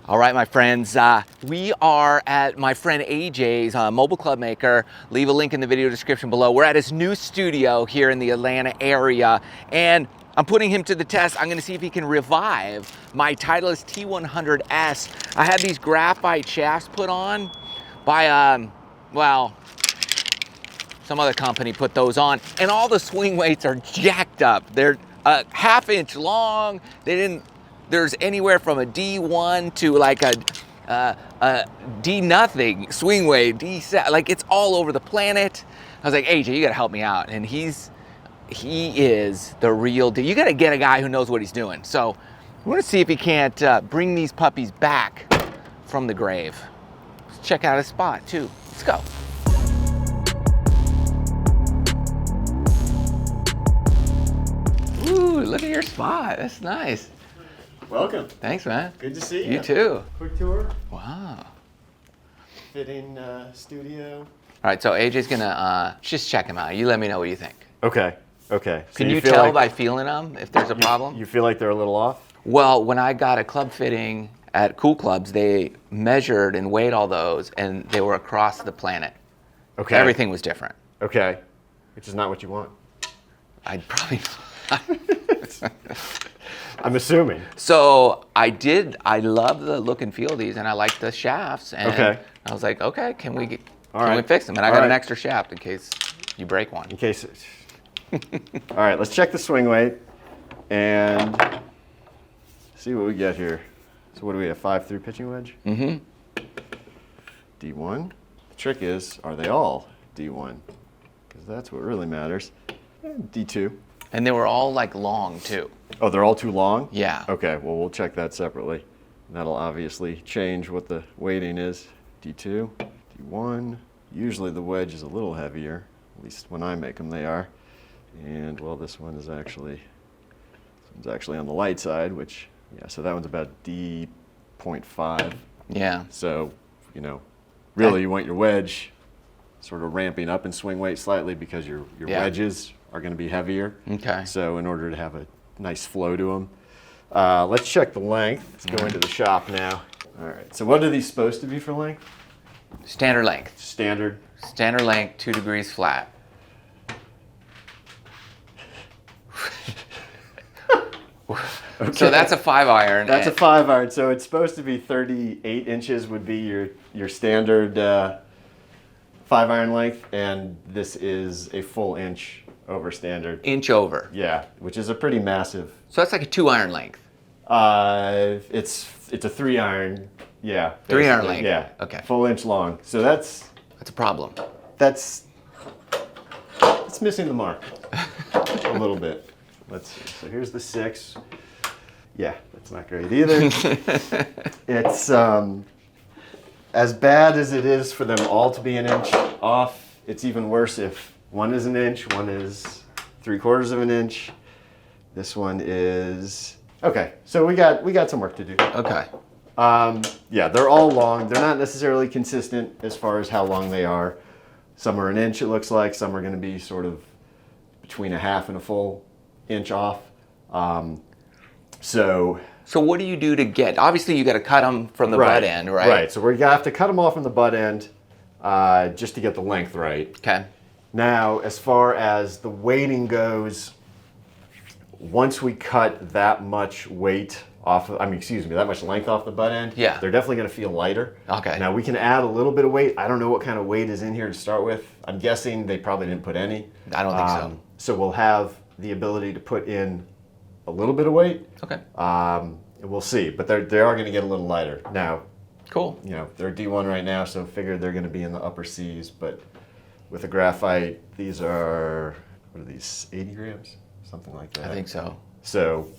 All right, my friends, we are at my friend AJ's mobile club maker. Leave a link in the video description below. We're at his new studio here in the Atlanta area, and I'm putting him to the test. I'm gonna see if he can revive my Titleist T100S. I had these graphite shafts put on by, well, some other company put those on, and all the swing weights are jacked up. They're a half-inch long. There's anywhere from a D1 to like a D nothing swing weight, D7, like it's all over the planet. I was like, AJ, you gotta help me out. And he is the real deal. You gotta get a guy who knows what he's doing. So we're gonna see if he can't bring these puppies back from the grave. Let's check out his spot too. Let's go. Ooh, look at your spot. That's nice. Welcome. Thanks, man. Good to see you. You too. Quick tour. Wow. Fitting studio. All right, so AJ's gonna just check him out. You let me know what you think. Okay. Okay. So Can you tell by feeling them if there's a problem? You feel like they're a little off? Well, when I got a club fitting at Cool Clubs, they measured and weighed all those, and they were across the planet. Okay. Everything was different. Okay. Which is not what you want. I'd probably. I'm assuming. So I love the look and feel of these, and I like the shafts. And okay. I was like, okay, can we fix them? And I All got right. an extra shaft in case you break one. In case. All right, let's check the swing weight and see what we get here. So what do we have? 5-3 pitching wedge? Mm-hmm. D1. The trick is, are they all D1? Because that's what really matters. And D2. And they were all like long too. Oh, they're all too long? Yeah. Okay, well, we'll check that separately. That'll obviously change what the weighting is. D2, D1. Usually the wedge is a little heavier, at least when I make them they are. And well, this one's actually on the light side, which, yeah, so that one's about D.5. Yeah. So, you know, really you want your wedge sort of ramping up in swing weight slightly because your wedges are going to be heavier. Okay. So in order to have a nice flow to them. Let's check the length. Let's go into the shop now. All right, so what are these supposed to be for length? Standard length. Standard? Standard length, 2 degrees flat. Okay. So that's a 5-iron. That's a 5-iron. So it's supposed to be 38 inches would be your standard 5-iron length, and this is a full inch over standard. Inch over. Yeah, which is a pretty massive. So that's like a 2-iron length. It's a 3-iron. Yeah. 3-iron length. Yeah. Okay. Full inch long. So that's a problem. It's missing the mark a little bit. Let's see. So here's the 6. Yeah, that's not great either. It's as bad as it is for them all to be an inch off. It's even worse if one is an inch, one is 3/4 of an inch. This one is okay. So we got some work to do. Okay. Yeah, they're all long. They're not necessarily consistent as far as how long they are. Some are an inch, it looks like. Some are going to be sort of between a half and a full inch off. So what do you do to get? Obviously, you got to cut them from the butt end, right? Right. So we have to cut them off from the butt end just to get the length right. Okay. Now, as far as the weighting goes, once we cut that much weight off, that much length off the butt end, yeah, they're definitely going to feel lighter. Okay. Now we can add a little bit of weight. I don't know what kind of weight is in here to start with. I'm guessing they probably didn't put any. I don't think so. So we'll have the ability to put in a little bit of weight. Okay. And we'll see, but they are going to get a little lighter. Now, cool. You know, they're D1 right now, so figured they're going to be in the upper C's, but with the graphite, these are, what are these, 80 grams? Something like that. I think so. So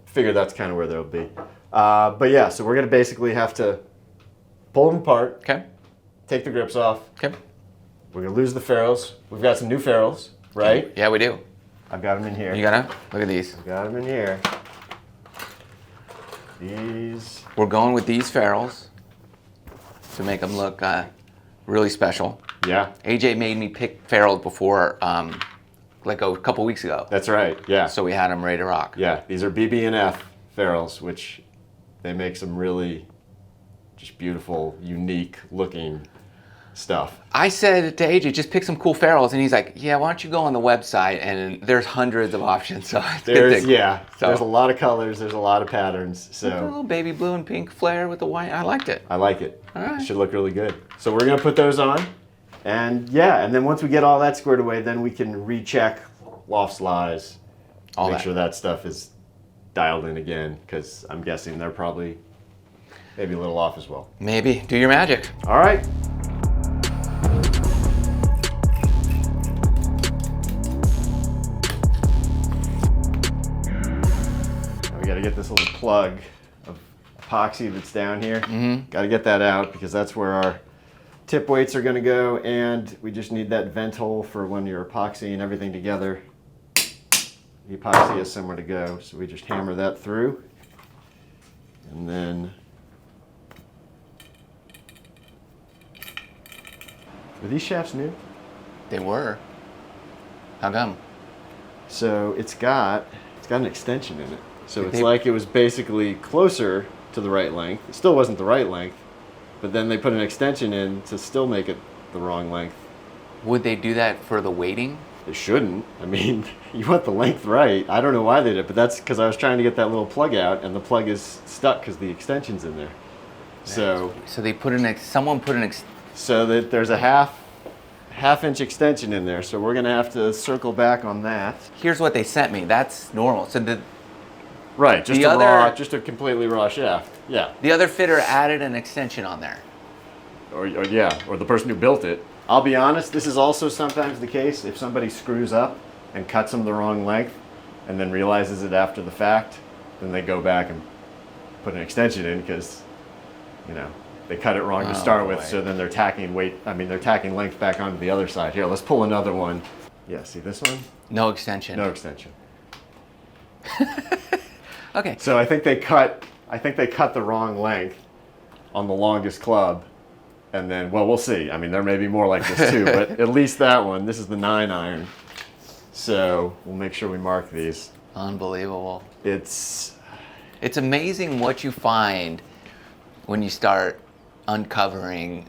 figure that's kind of where they'll be. But yeah, so we're going to basically have to pull them apart. Okay. Take the grips off. Okay. We're going to lose the ferrules. We've got some new ferrules, right? Yeah, we do. I've got them in here. You got them? Look at these. I've got them in here. These. We're going with these ferrules to make them look really special. Yeah. AJ made me pick ferrules before, like a couple weeks ago. That's right, yeah. So we had them ready to rock. Yeah, these are BB&F ferrules, which they make some really just beautiful, unique looking stuff. I said to AJ, just pick some cool ferrules, and he's like, yeah, why don't you go on the website, and there's hundreds of options. So There's a lot of colors, there's a lot of patterns. So a little baby blue and pink flare with the white. I liked it. I like it. All right. It should look really good. So we're gonna put those on, and and then once we get all that squared away, then we can recheck loft slides, make sure that stuff is dialed in again, because I'm guessing they're probably maybe a little off as well. Maybe. Do your magic. All right. We got to get this little plug of epoxy that's down here. Got to get that out because that's where our tip weights are going to go, and we just need that vent hole for when you're epoxying everything together. The epoxy has somewhere to go, so we just hammer that through, and then are these shafts new? They were. How come? So it's got an extension in it. So it's like it was basically closer to the right length. It still wasn't the right length, but then they put an extension in to still make it the wrong length. Would they do that for the weighting? They shouldn't. I mean, you want the length right. I don't know why they did it, but that's because I was trying to get that little plug out, and the plug is stuck because the extension's in there. So they put someone put an so that there's a half-inch extension in there. So we're gonna have to circle back on that. Here's what they sent me. That's normal. So Right, just a completely raw shaft. Yeah. the other fitter added an extension on there. Or the person who built it. I'll be honest, this is also sometimes the case if somebody screws up and cuts them the wrong length and then realizes it after the fact, then they go back and put an extension in because, they cut it wrong to start with, so then they're tacking length back onto the other side. Here, let's pull another one. Yeah, see this one? No extension. No extension. Okay. So I think they cut the wrong length on the longest club, and then we'll see. I mean, there may be more like this too, but at least that one. This is the 9-iron, so we'll make sure we mark these. Unbelievable. It's amazing what you find when you start uncovering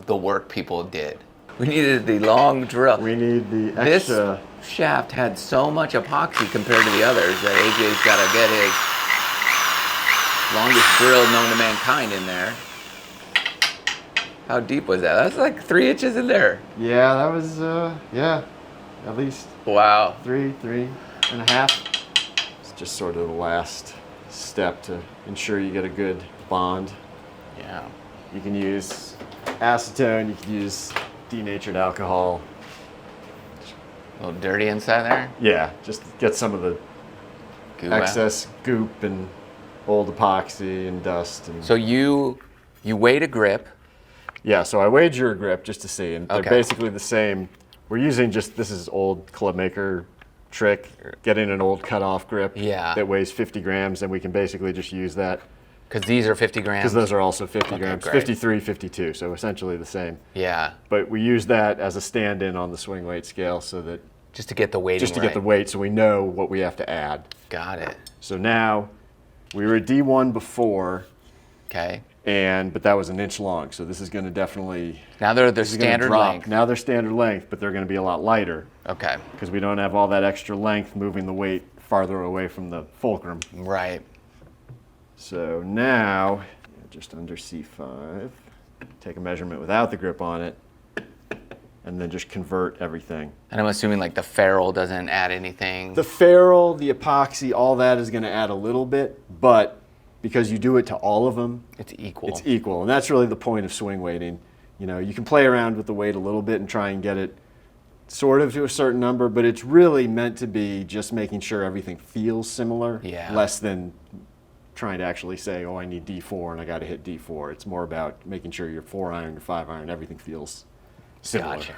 the work people did. We needed the long drill. We need the extra. This shaft had so much epoxy compared to the others that AJ's got to get his longest drill known to mankind in there. How deep was that? That's like 3 inches in there. Yeah, that was at least. Wow. 3.5. It's just sort of the last step to ensure you get a good bond. Yeah. You can use acetone, you can use denatured alcohol. A little dirty inside there? Yeah, just get some of the excess goop and old epoxy and dust. And so you weighed a grip. Yeah, so I weighed your grip just to see, and they're basically the same. We're using this is old club maker trick, getting an old cutoff grip that weighs 50 grams, and we can basically just use that. Because these are 50 grams? Because those are also 50 grams, great. 53, 52, so essentially the same. Yeah. But we use that as a stand-in on the swing weight scale so that... Just to get the weighting Just to get the weight so we know what we have to add. Got it. So now, we were at D1 before. Okay. But that was an inch long, so this is going to definitely... Now they're standard length. Now they're standard length, but they're going to be a lot lighter. Okay. Because we don't have all that extra length moving the weight farther away from the fulcrum. Right. So now, just under C5, take a measurement without the grip on it, and then just convert everything. And I'm assuming like the ferrule doesn't add anything. The ferrule, the epoxy, all that is going to add a little bit, but because you do it to all of them, it's equal. It's equal, and that's really the point of swing weighting. You can play around with the weight a little bit and try and get it sort of to a certain number, but it's really meant to be just making sure everything feels similar, less than trying to actually say, oh, I need D4 and I got to hit D4. It's more about making sure your 4-iron, your 5-iron, everything feels similar. Gotcha.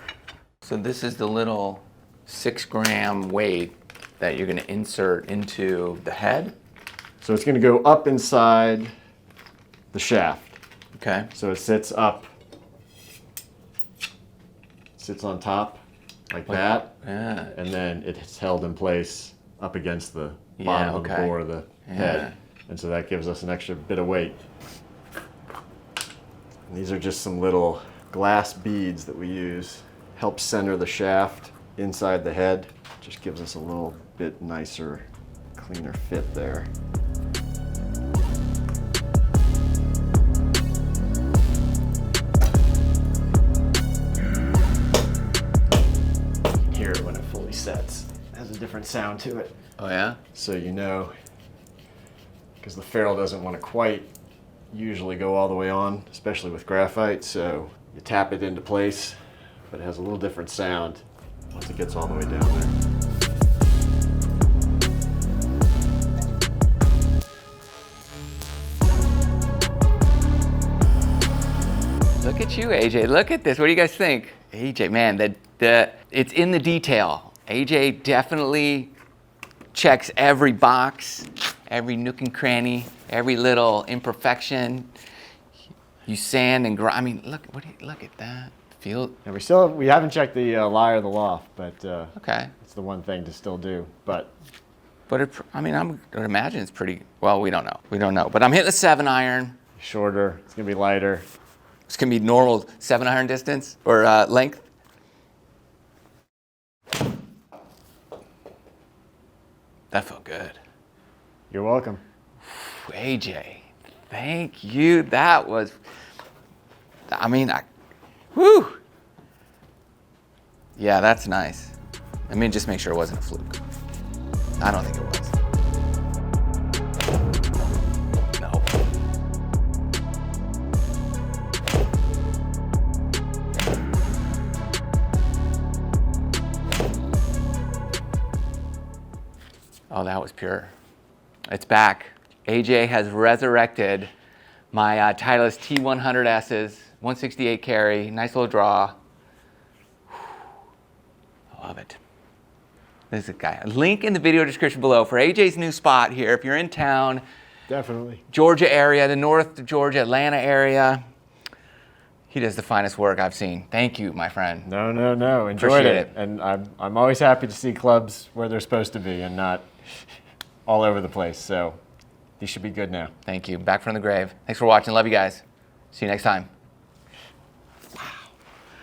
So this is the little 6-gram weight that you're going to insert into the head? So it's going to go up inside the shaft. Okay. So it sits up, sits on top like that, and then it's held in place up against the bottom of the bore of the head. And so that gives us an extra bit of weight. And these are just some little glass beads that we use. Help center the shaft inside the head. Just gives us a little bit nicer, cleaner fit there. You can hear it when it fully sets. It has a different sound to it. Oh yeah? So you know, because the ferrule doesn't want to quite usually go all the way on, especially with graphite, so you tap it into place, but it has a little different sound once it gets all the way down there. Look at you, AJ. Look at this. What do you guys think? AJ, man, it's in the detail. AJ definitely checks every box, every nook and cranny, every little imperfection. You sand and grind. I mean, look at that. And we haven't checked the lie or the loft, but Okay. it's the one thing to still do. But I would imagine it's pretty, well, we don't know. We don't know. But I'm hitting a 7-iron. shorter, it's gonna be lighter. It's gonna be normal 7-iron distance or length. That felt good. You're welcome. AJ, thank you. That was, whew. Yeah, that's nice. Just make sure it wasn't a fluke. I don't think it was. No. Oh, that was pure. It's back. AJ has resurrected my Titleist T100S's, 168 carry, nice little draw. I love it. This is a guy. Link in the video description below for AJ's new spot here. If you're in town, Definitely. Georgia area, the north of Georgia, Atlanta area, he does the finest work I've seen. Thank you, my friend. No. Enjoyed Appreciate it. it. And I'm always happy to see clubs where they're supposed to be and not all over the place. So these should be good now. Thank you. Back from the grave. Thanks for watching. Love you guys. See you next time.